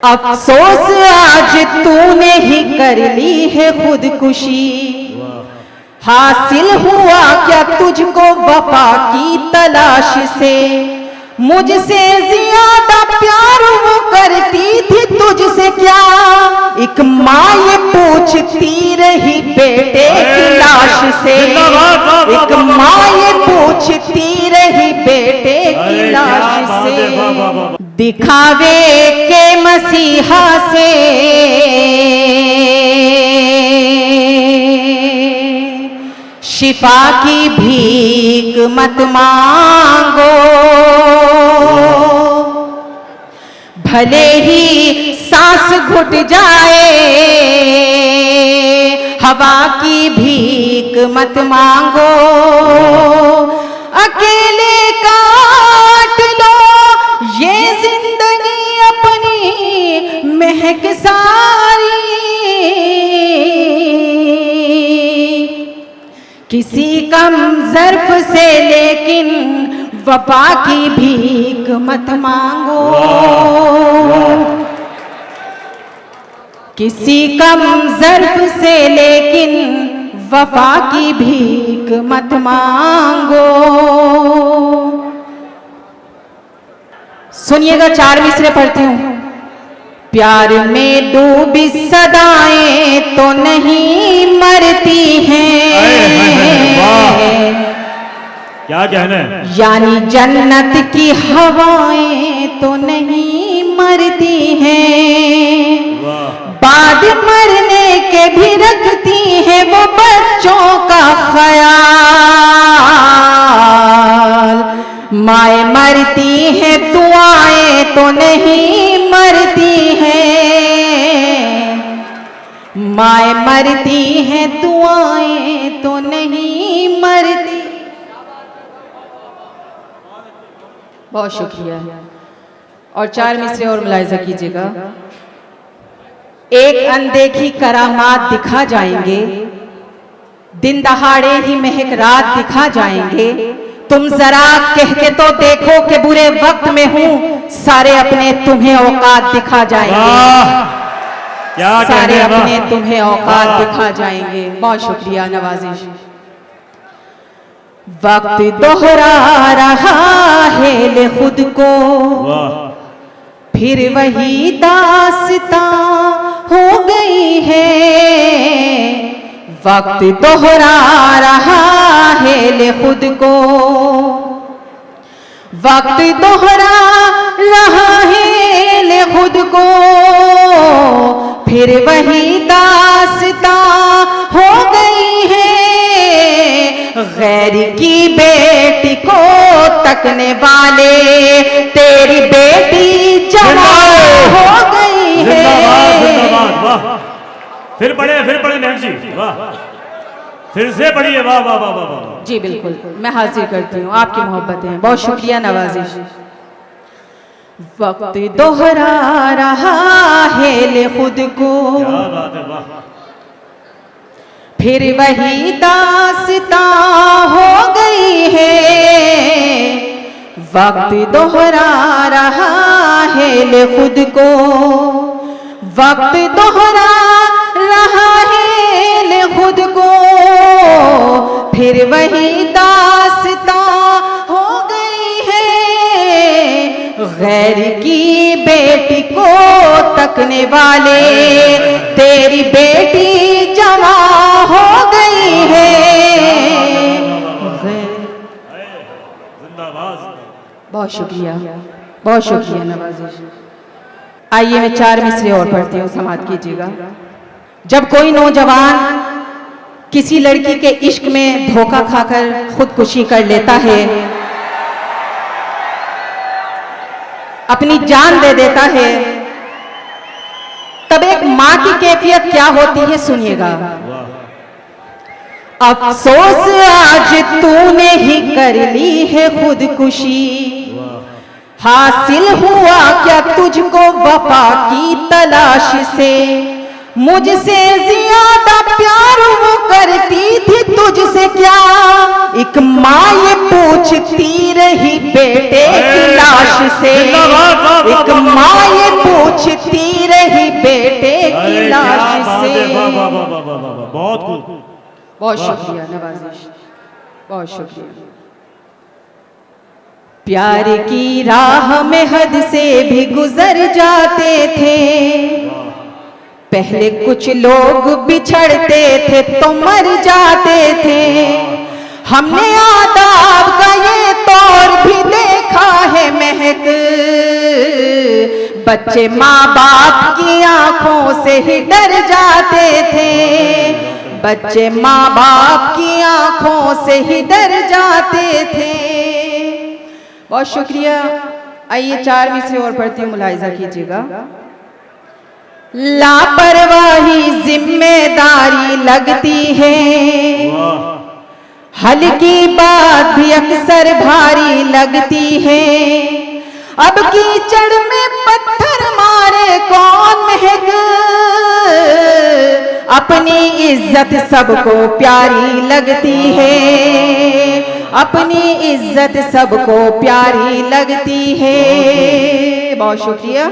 अफसोस आज तूने ही कर ली है खुदकुशी। हासिल हुआ क्या तुझको वफा की तलाश से? मुझसे ज्यादा प्यार वो करती थी तुझसे क्या? एक माँ ये पूछती रही बेटे की लाश से। एक माँ ये पूछती रही बेटे की लाश से। दिखावे के मसीहा से शिफा की भीख मत मांगो। भले ही सांस घुट जाए हवा की भीख मत मांगो। अकेले काट लो ये जिंदगी अपनी महक सारी। किसी कम ज़र्फ से लेकिन वफा की भीख मत मांगो। किसी कम ज़र्फ से लेकिन वफा की भीख मत मांगो। सुनिएगा, चार मिसरे पढ़ती हूँ। प्यार में डूबी सदाएं तो नहीं मरती हैं। क्या कहना है? यानी जन्नत की हवाएं तो नहीं मरती हैं। बाद मरने के भी रखती है वो बच्चों का ख्याल। माए मरती है दुआएं तो नहीं मरती हैं। माए मरती है दुआएं तो नहीं मरती। बहुत शुक्रिया। और चार मिसरे और मुलाहिजा कीजिएगा। एक अनदेखी करामात दिखा जाएंगे, दिन दहाड़े ही महक रात दिखा जाएंगे। तुम जरा कह के तो देखो कि बुरे वक्त में हूं, सारे अपने तुम्हें औकात दिखा जाएंगे। सारे अपने तुम्हें औकात दिखा जाएंगे। बहुत शुक्रिया, नवाजिश। वक्त दोहरा रहा है ले खुद को, फिर वही दास्तां हो गई है। वक्त दोहरा रहा है ले खुद को, वक्त दोहरा रहा है ले खुद को, फिर वही दास्तां हो गई है। गैर की बेटी को तकने वाले तेरी बेटी जवान हो गई है। फिर पढ़े मैम जी, वाह। फिर से पढ़िए, वाह वाह वाह वाह। जी बिल्कुल, मैं हाजिर करती हूँ, आपकी मोहब्बतें। बहुत शुक्रिया, नवाजिश। वक्त दोहरा रहा है ले खुद को, क्या बात है, वाह। फिर वही दास्तां हो गई है। वक्त दोहरा रहा है ले खुद को, वक्त दोहरा रहा है ले खुद को, फिर वही दास्तां हो गई है। गैर की बेटी को तकने वाले तेरी बेटी जवां हो गई है। बहुत शुक्रिया, बहुत शुक्रिया नवाजिश। आइए मैं चार मिसरे और पढ़ती हूँ, समाअत कीजिएगा। जब कोई नौजवान किसी लड़की के इश्क में धोखा खाकर खुदकुशी कर लेता है, अपनी जान दे देता है, तब एक माँ की कैफियत क्या होती है, सुनिएगा। अफसोस आज तूने ही कर ली है खुदकुशी। हासिल हुआ क्या तुझको वफा की तलाश से? मुझसे ज्यादा प्यार वो करती थी तुझसे क्या, एक माँ ये पूछती रही बेटे की लाश से, एक माँ ये पूछती रही बेटे की लाश से। बहुत खूब। बहुत शुक्रिया नवाजिश, बहुत शुक्रिया। प्यार की राह में हद से भी गुजर जाते थे, पहले कुछ लोग बिछड़ते थे तो मर जाते थे, हमने आदाब का ये तौर भी देखा है महक, बच्चे माँ बाप की आंखों से ही डर जाते थे, बच्चे माँ बाप की आंखों से ही डर जाते थे। बहुत शुक्रिया। आइए 4 मिसरे और पढ़ती हूँ, मुलाहिजा कीजिएगा। लापरवाही जिम्मेदारी लगती है, हल्की बात भी अक्सर भारी लगती है, अब कीचड़ में पत्थर मारे कौन महक, अपनी इज्जत सबको प्यारी लगती है, अपनी इज्जत सबको प्यारी लगती है। बहुत शुक्रिया।